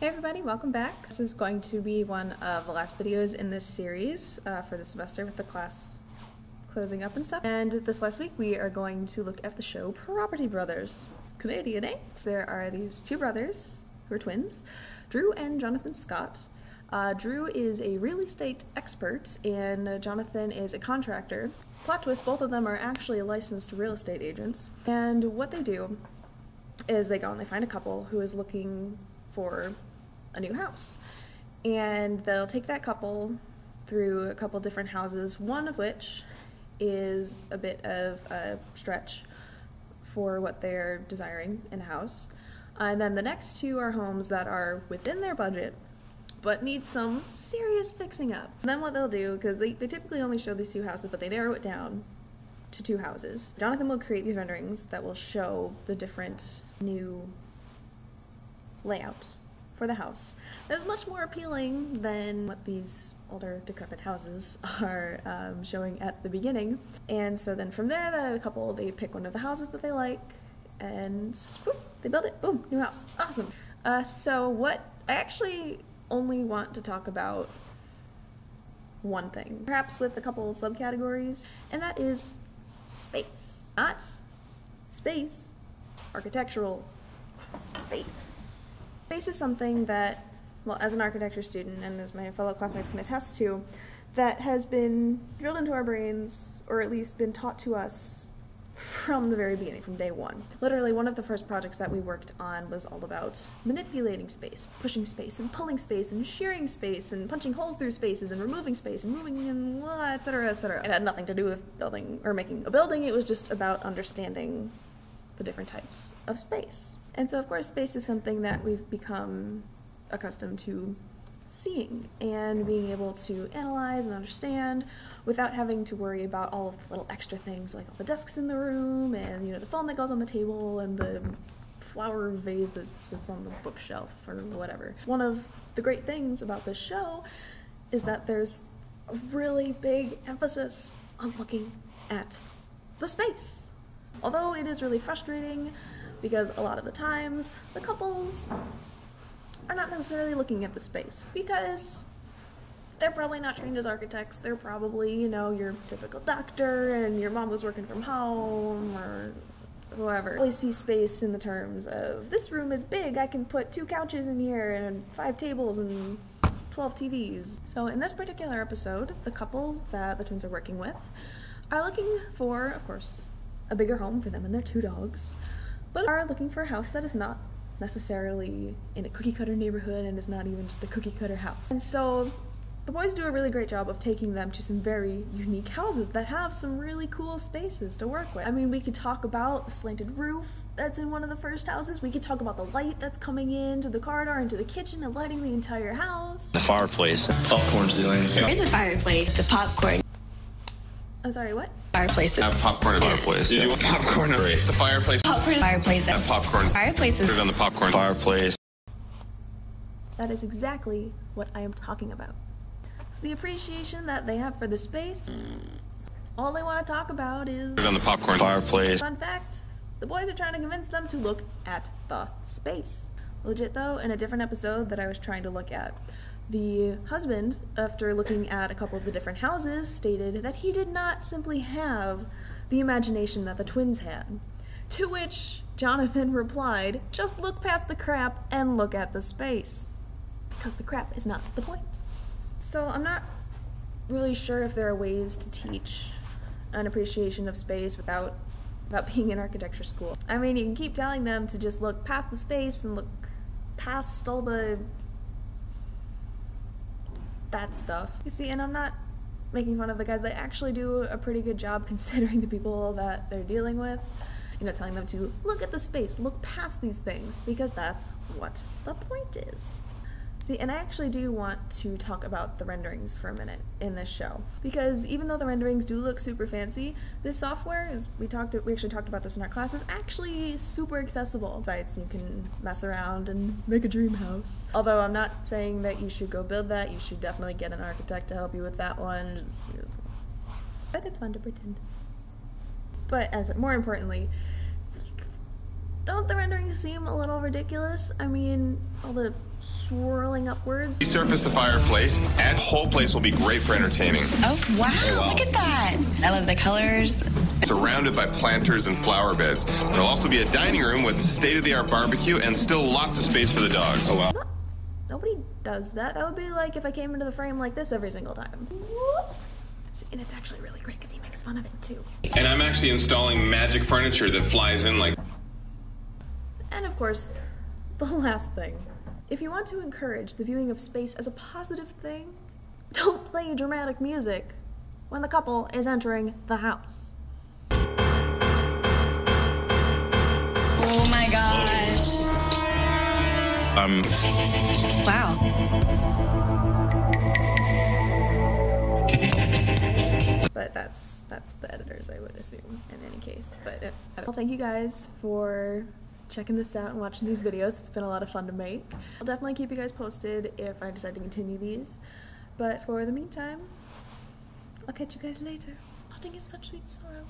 Hey everybody, welcome back. This is going to be one of the last videos in this series for the semester with the class closing up and stuff. And this last week we are going to look at the show Property Brothers. It's Canadian, eh? There are these two brothers who are twins, Drew and Jonathan Scott. Drew is a real estate expert and Jonathan is a contractor. Plot twist, both of them are actually licensed real estate agents. And what they do is they go and they find a couple who is looking for a new house, and they'll take that couple through a couple different houses, one of which is a bit of a stretch for what they're desiring in a house, and then the next two are homes that are within their budget but need some serious fixing up. And then what they'll do, because they typically only show these two houses, but they narrow it down to two houses. Jonathan will create these renderings that will show the different new layout for the house. That is much more appealing than what these older decrepit houses are showing at the beginning. And so then from there, the couple, they pick one of the houses that they like and whoop, they build it. Boom, new house. Awesome. So what I actually only want to talk about one thing, perhaps with a couple subcategories, and that is space. Not space, architectural space. Space is something that, well, as an architecture student and as my fellow classmates can attest to, that has been drilled into our brains, or at least been taught to us from the very beginning, from day one. Literally, one of the first projects that we worked on was all about manipulating space, pushing space, and pulling space, and shearing space, and punching holes through spaces, and removing space, and moving, and etc., etc. It had nothing to do with building or making a building, it was just about understanding the different types of space. And so, of course, space is something that we've become accustomed to seeing and being able to analyze and understand without having to worry about all of the little extra things like all the desks in the room and, you know, the phone that goes on the table and the flower vase that sits on the bookshelf or whatever. One of the great things about this show is that there's a really big emphasis on looking at the space. Although it is really frustrating, because a lot of the times the couples are not necessarily looking at the space because they're probably not trained as architects. They're probably, you know, your typical doctor and your mom was working from home or whoever. I always see space in the terms of, this room is big, I can put 2 couches in here and 5 tables and 12 TVs. So in this particular episode, the couple that the twins are working with are looking for, of course, a bigger home for them and their 2 dogs, but are looking for a house that is not necessarily in a cookie-cutter neighborhood and is not even just a cookie-cutter house. And so the boys do a really great job of taking them to some very unique houses that have some really cool spaces to work with. I mean, we could talk about the slanted roof that's in one of the first houses. We could talk about the light that's coming into the corridor, into the kitchen, and lighting the entire house. The fireplace, popcorn ceilings. There's a fireplace, the popcorn. I'm sorry, what? Fireplace. Have popcorn at fireplace. You do popcorn at The fireplace. Popcorn. Fireplace. Have popcorn. Fireplaces. Put it on the popcorn. fireplace. That is exactly what I am talking about. It's the appreciation that they have for the space. All they want to talk about is... Put it on the popcorn. Fireplace. Fun fact, the boys are trying to convince them to look at the space. Legit though, in a different episode that I was trying to look at, the husband, after looking at a couple of the different houses, stated that he did not simply have the imagination that the twins had. To which Jonathan replied, just look past the crap and look at the space. Because the crap is not the point. So I'm not really sure if there are ways to teach an appreciation of space without being in architecture school. I mean, you can keep telling them to just look past the space and look past all that stuff. You see, and I'm not making fun of the guys. They actually do a pretty good job considering the people that they're dealing with. You know, telling them to look at the space, look past these things, because that's what the point is. See, and I actually do want to talk about the renderings for a minute in this show, because even though the renderings do look super fancy, this software is, we actually talked about this in our class, is actually super accessible. Sites you can mess around and make a dream house. Although I'm not saying that you should go build that, you should definitely get an architect to help you with that one. But it's fun to pretend. But more importantly, Don't the renderings seem a little ridiculous? I mean, all the swirling upwards. Resurface the fireplace, and the whole place will be great for entertaining. Oh, wow, look at that. I love the colors. Surrounded by planters and flower beds. There'll also be a dining room with state-of-the-art barbecue and still lots of space for the dogs. Oh, wow. Nobody does that. That would be like if I came into the frame like this every single time. And it's actually really great because he makes fun of it too. And I'm actually installing magic furniture that flies in like... And of course, the last thing. If you want to encourage the viewing of space as a positive thing, don't play dramatic music when the couple is entering the house. Oh my gosh. Wow. But that's the editors, I would assume, in any case. But well, thank you guys for checking this out and watching these videos. It's been a lot of fun to make. I'll definitely keep you guys posted if I decide to continue these. But for the meantime, I'll catch you guys later. Nothing is such sweet sorrow.